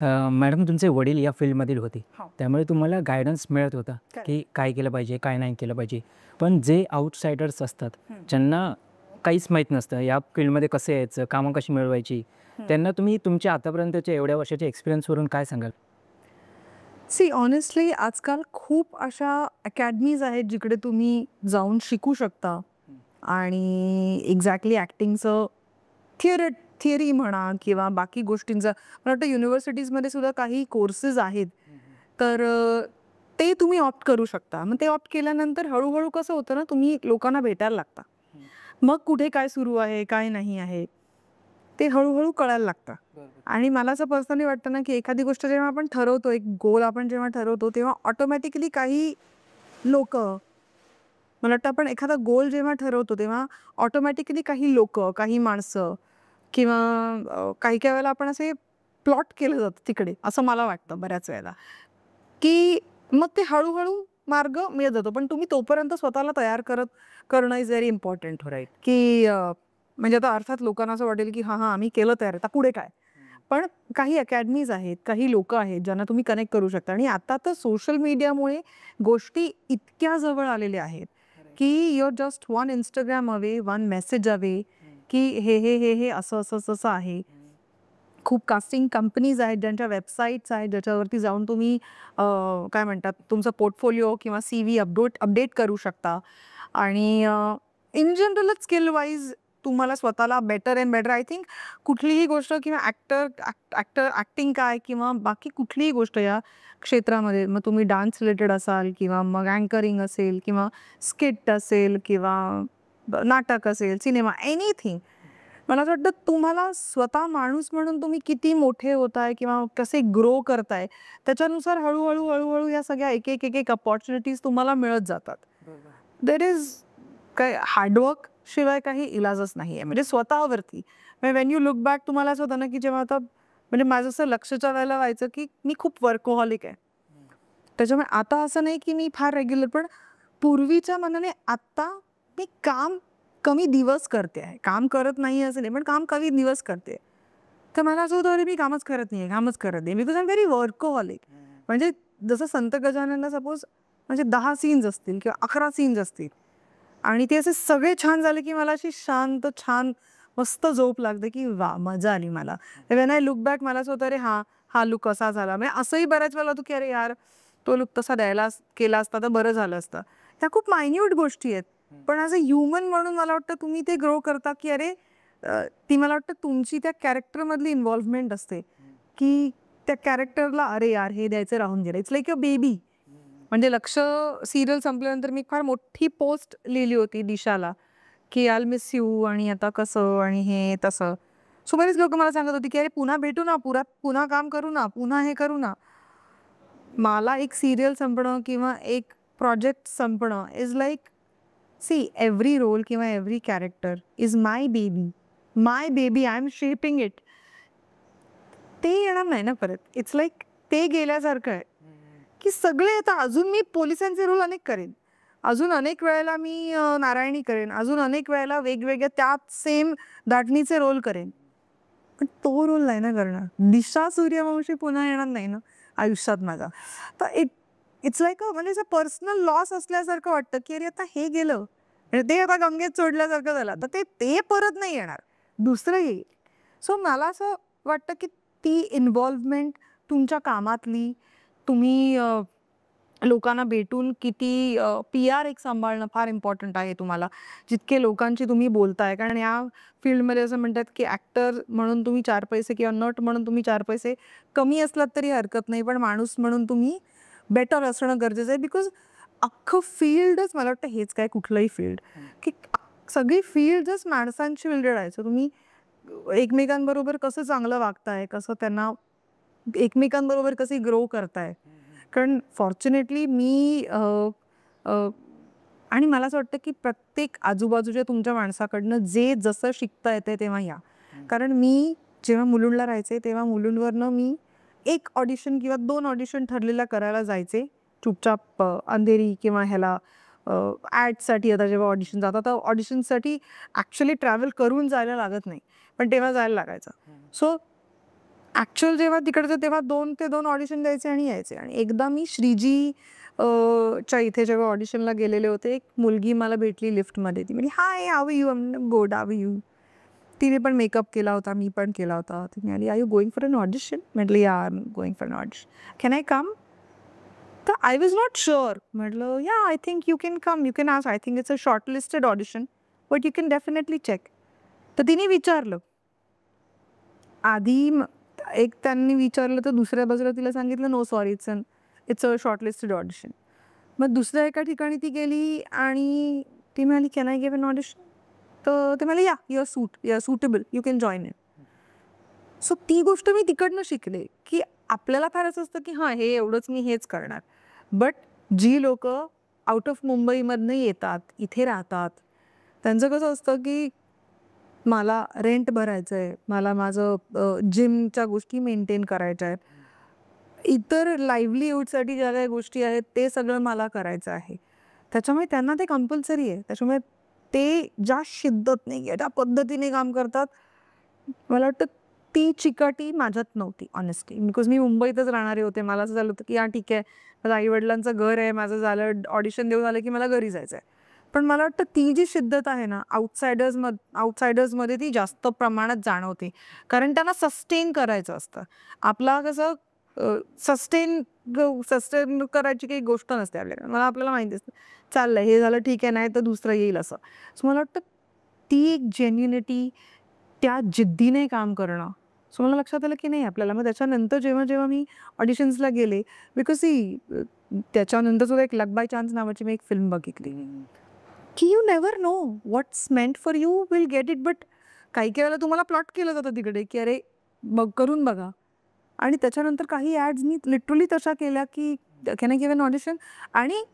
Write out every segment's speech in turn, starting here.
Madam तुमचे वडील या फील्डमधील होते. हो. त्यामुळे तुम्हाला गाईडन्स मिळत होता, करेक्ट. की काय केलं पाहिजे, काय नाही केलं पाहिजे. पण जे आउटसाइडर्स असतात, हं, ज्यांना काहीच माहीत नसतं, या फील्डमध्ये कसं यायचं, कामं कशी मिळवायची, हं. त्यांना तुम्ही तुमच्या आतापर्यंतच्या एवढ्या वर्षाच्या एक्सपिरियन्सवरून काय सांगाल? सी ऑनेस्टली आजकाल खूप अशा अकॅडमीज आहेत जिकडे तुम्ही जाऊन शिकू शकता आणि एक्झॅक्टली ॲक्टिंगचं थिअरी म्हणा किंवा बाकी गोष्टींचा मला वाटतं युनिव्हर्सिटीजमध्ये सुद्धा काही कोर्सेस आहेत. तर ते तुम्ही ऑप्ट करू शकता. मग ते ऑप्ट केल्यानंतर हळूहळू कसं होतं ना, तुम्ही लोकांना भेटायला लागता. मग कुठे काय सुरू आहे, काय नाही आहे, ते हळूहळू कळायला लागतं. आणि मला असं पर्सनली वाटतं ना, की एखादी गोष्ट जेव्हा आपण ठरवतो, एक गोल आपण जेव्हा ठरवतो, तेव्हा ऑटोमॅटिकली काही लोकं मला वाटतं आपण एखादा गोल जेव्हा ठरवतो, तेव्हा ऑटोमॅटिकली काही लोकं, काही माणसं किंवा काही-काही वेळेला आपण असे प्लॉट केलं जातं तिकडे, असं मला वाटतं बऱ्याच वेळेला, की मग ते हळू मार्ग मिळत जातो. पण तुम्ही तोपर्यंत स्वतःला तयार करणं इज व्हेरी इम्पॉर्टंट. राईट. की म्हणजे आता अर्थात लोकांना असं वाटेल, की हां, हां, आम्ही केलं तयार, आता पुढे काय? पण काही अकॅडमीज आहेत, काही लोकं आहेत, ज्यांना तुम्ही कनेक्ट करू शकता आणि आता तर सोशल मीडियामुळे गोष्टी इतक्या जवळ आलेल्या आहेत, की you are just one Instagram away, one message away, की हे असं आहे. खूप कास्टिंग कंपनीज आहेत, ज्यांच्या वेबसाईट्स आहेत, ज्याच्यावरती जाऊन तुम्ही काय म्हणतात, तुमचा पोर्टफोलिओ किंवा सीव्ही अपडेट करू शकता आणि इन जनरलच स्किल वाईज तुम्हाला स्वतःला better and better I think कुठलीही गोष्ट किंवा ॲक्टिंग काय किंवा बाकी कुठलीही गोष्ट या क्षेत्रामध्ये मग तुम्ही डान्स रिलेटेड असाल किंवा मग अँकरिंग असेल किंवा स्किट असेल किंवा नाटक असेल, सिनेमा, एनिथिंग. मला असं वाटतं तुम्हाला स्वतः माणूस म्हणून तुम्ही किती मोठे होताय किंवा कसे ग्रो करताय, त्याच्यानुसार हळूहळू या सगळ्या एक अपॉर्च्युनिटीज तुम्हाला मिळत जातात. देर इज काय हार्डवर्क शिवाय काही इलाजच नाहीये. म्हणजे स्वतःवरती वेन यू लुक बॅक तुम्हाला असं होतं ना, की जेव्हा आता म्हणजे माझं असं लक्षच्या वेळेला व्हायचं, की मी खूप वर्कोहॉलिक आहे. त्याच्यामुळे आता असं नाही, की मी फार रेग्युलर, पण पूर्वीच्या मानाने आत्ता मी काम कमी दिवस करते आहे. काम करत नाही असं नाही, पण काम कमी दिवस करते. तर मला असं होतं, अरे मी कामच करत नाहीये. Because I am very workaholic. म्हणजे जसं संत गजाननला सपोज म्हणजे 10 सीन्स असतील किंवा 11 सीन्स असतील आणि ते असे सगळे छान झाले, की मला अशी शांत, छान, मस्त झोप लागते, की वाह! मजा आली मला. व्हेन आय लुक बॅक मला असं होतं, अरे हां, हा लूक कसा झाला. म्हणजे असंही बऱ्याच वेळेला होतं, की अरे यार, तो लूक तसा केला असता तर बरं झालं असतं. ह्या खूप मायन्यूट गोष्टी आहेत. पण ॲज अ ह्युमन म्हणून मला वाटतं तुम्ही ते ग्रो करता, की अरे ती मला वाटतं तुमची त्या कॅरेक्टरमधली इन्व्हॉल्वमेंट असते, की त्या कॅरेक्टरला अरे यार, हे द्यायचं राहून गेलं. It's like a baby. म्हणजे लक्ष सीरियल संपल्यानंतर मी फार मोठी पोस्ट लिहिली होती दिशाला, की आय विल मिस यू आणि आता कसं आणि हे तसं. सो बरेच लोकं मला सांगत होती, की "अरे पुन्हा भेटू ना, पुन्हा काम करू ना, पुन्हा हे करू ना." मला एक सीरियल संपणं किंवा एक प्रोजेक्ट संपणं is like see every role किंवा every character is my baby. My baby I am shaping it. ते येणार नाही ना परत. इट्स लाइक ते गेल्यासारखं आहे. की सगळे आता अजून मी पोलिसांचे रोल अनेक करेन. अजून अनेक वेळेला मी नारायणी करेन. अजून अनेक वेळेला वेगवेगळ्या त्याच सेम धाटणीचे रोल करेन. पण तो रोल नाही ना करणार. दिशा सूर्यवंशी पुन्हा येणार नाही ना आयुष्यात माझा. तर इट्स लाइक म्हणजे असं पर्सनल लॉस असल्यासारखं वाटतं, की अरे आता हे गेलं. म्हणजे ते आता गंगेत सोडल्यासारखं झालं. तर ते ते परत नाही येणार. दुसरं येईल. सो मला असं वाटतं, की ती इन्व्हॉल्वमेंट तुमच्या कामातली तुम्ही लोकांना भेटून किती पी-आर एक सांभाळणं फार इम्पॉर्टंट आहे तुम्हाला. जितके लोकांशी तुम्ही बोलताय कारण या फील्डमध्ये असं म्हणतात, की ॲक्टर म्हणून तुम्ही 4 पैसे किंवा नट म्हणून तुम्ही 4 पैसे कमी असलात तरी हरकत नाही. पण माणूस म्हणून तुम्ही बेटर असणं गरजेचं आहे. बिकॉज अख्खं फील्डच मला वाटतं हेच काय कुठलंही फील्ड, की सगळी फील्डच माणसांची रिलेटेड आहे. सो तुम्ही एकमेकांबरोबर कसं चांगलं वागताय, कसं त्यांना एकमेकांबरोबर कसे ग्रो करताय. कारण फॉर्च्युनेटली मी आणि मला असं वाटतं, की प्रत्येक आजूबाजूच्या तुमच्या माणसाकडनं जे जसं शिकता येतंय तेव्हा या. कारण मी जेव्हा मुलुंडला राहायचे, तेव्हा मुलुंडवरनं मी 1 ऑडिशन किंवा 2 ऑडिशन ठरलेल्या करायला जायचे. चुपचाप अंधेरी किंवा ह्याला ॲडसाठी आता जेव्हा ऑडिशन जातात, तर ऑडिशनसाठी ॲक्चुअली ट्रॅव्हल करून जायला लागत नाही. पण तेव्हा जायला लागायचं. सो ॲक्च्युअल जेव्हा तिकडचं तेव्हा 2 ते 2 ऑडिशन द्यायचे आणि यायचे. आणि एकदा मी श्रीजी च्या इथे जेव्हा ऑडिशनला गेलेले होते, एक मुलगी मला भेटली लिफ्टमध्ये. ती म्हणाली, "hi, how are you?" Good, how are you? तिने पण मेकअप केला होता, मी पण केला होता. ती म्हणाली, "are you going for an audition?" म्हटलं, "yeah, I am going for an audition. Can I come?" तर आय वॉज नॉट शुअर. म्हटलं, "yeah, I think you can come. You can ask. I think it's a shortlisted audition, but you can definitely check." तर तिने विचारलं. आधी एक त्यांनी विचारलं तर दुसऱ्या बाजूला तिला सांगितलं, "no sorry, it's a shortlisted audition." मग दुसऱ्या एका ठिकाणी ती गेली आणि ती म्हणाली, "can I give an audition?" तर ते म्हणाले, "yeah, you are suitable, you can join in." So ती गोष्ट मी तिकडनं शिकले, की आपल्याला फार असं असतं की हां, हे एवढंच मी हेच करणार. बट जी लोकं आउट ऑफ मुंबईमधनं येतात, इथे राहतात, त्यांचं कसं असतं की मला रेंट भरायचं आहे, मला माझं जिमच्या गोष्टी मेंटेन करायच्या आहेत. इतर लाईव्हलीहूडसाठी ज्या काही गोष्टी आहेत ते सगळं मला करायचं आहे. त्याच्यामुळे त्यांना ते कंपल्सरी आहे. त्याच्यामुळे ते ज्या शिद्दतने, ज्या पद्धतीने काम करतात, मला वाटतं ती चिकाटी माझ्यात नव्हती ऑनेस्टली. बिकॉज मी मुंबईतच राहणारे होते. मला असं झालं होतं की हां, ठीक आहे, माझ्या आई-वडिलांचं घर आहे, माझं झालं, ऑडिशन देऊन आलं की मला घरी जायचं आहे. पण मला वाटतं ती जी शिद्दत आहे ना, आउटसाइडर्समध्ये ती जास्त प्रमाणात जाणवते. कारण त्यांना सस्टेन करायचं असतं. आपला कसं सस्टेन सस्टेन करायची काही गोष्ट नसते आपल्याकडे. आपल्याला माहिती असतं, चाललंय, हे झालं ठीक आहे, नाही तर दुसरं येईल असं. सो मला वाटतं ती एक जेन्युइनिटी, त्या जिद्दीने काम करणं. सो मला लक्षात आलं की नाही आपल्याला. मग त्याच्यानंतर जेव्हा मी ऑडिशन्सला गेले, बिकॉज त्याच्यानंतर सुद्धा एक लक बाय चान्स नावाची मी एक फिल्म बघितली. की you never no what's meant for you will get it. But काही वेळेला तुम्हाला प्लॉट केलं जातं तिकडे, की अरे करून बघा. आणि त्याच्यानंतर काही ॲड्स मी लिटरली तशा केल्या की can I give an audition. आणि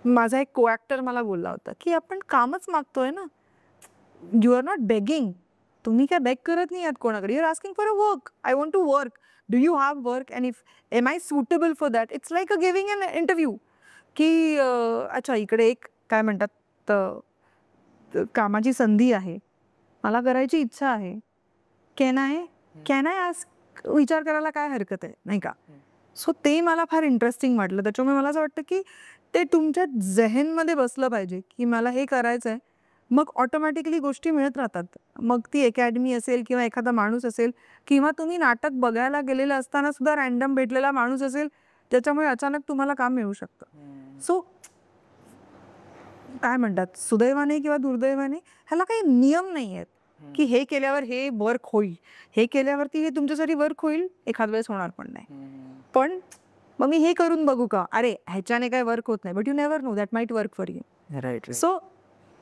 माझा एक को ॲक्टर मला बोलला होता की आपण कामच मागतोय ना, यू आर नॉट बेगिंग. तुम्ही काय बेग करत नाही आहात कोणाकडे. You are asking for a work. I want to work. Do you have work and if am I suitable for that. It's like a giving an interview की अच्छा, इकडे एक काय म्हणतात कामाची संधी आहे, मला करायची इच्छा आहे, कॅन आय आस्क. विचार करायला काय हरकत आहे, नाही का. सो ते मला फार इंटरेस्टिंग वाटलं. त्याच्यामुळे मला असं वाटतं की ते तुमच्या जेहनमध्ये बसलं पाहिजे की मला हे करायचं आहे. मग ऑटोमॅटिकली गोष्टी मिळत राहतात. मग ती अकॅडमी असेल किंवा एखादा माणूस असेल किंवा तुम्ही नाटक बघायला गेलेलं असताना सुद्धा रॅन्डम भेटलेला माणूस असेल, ज्याच्यामुळे अचानक तुम्हाला काम मिळू शकतं. सो काय म्हणतात, सुदैवाने किंवा दुर्दैवाने ह्याला काही नियम नाही आहेत की हे केल्यावर हे वर्क होईल, हे केल्यावरती हे तुमच्यासाठी वर्क होईल, एखाद वेळेस होणार पण नाही. पण मग मी हे करून बघू का, अरे ह्याच्याने काय वर्क होत नाही. But you never know, that might work for you. Right. So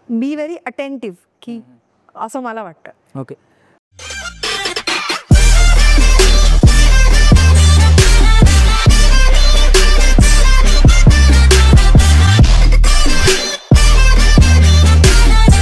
be very attentive की असं मला वाटतं. ओके.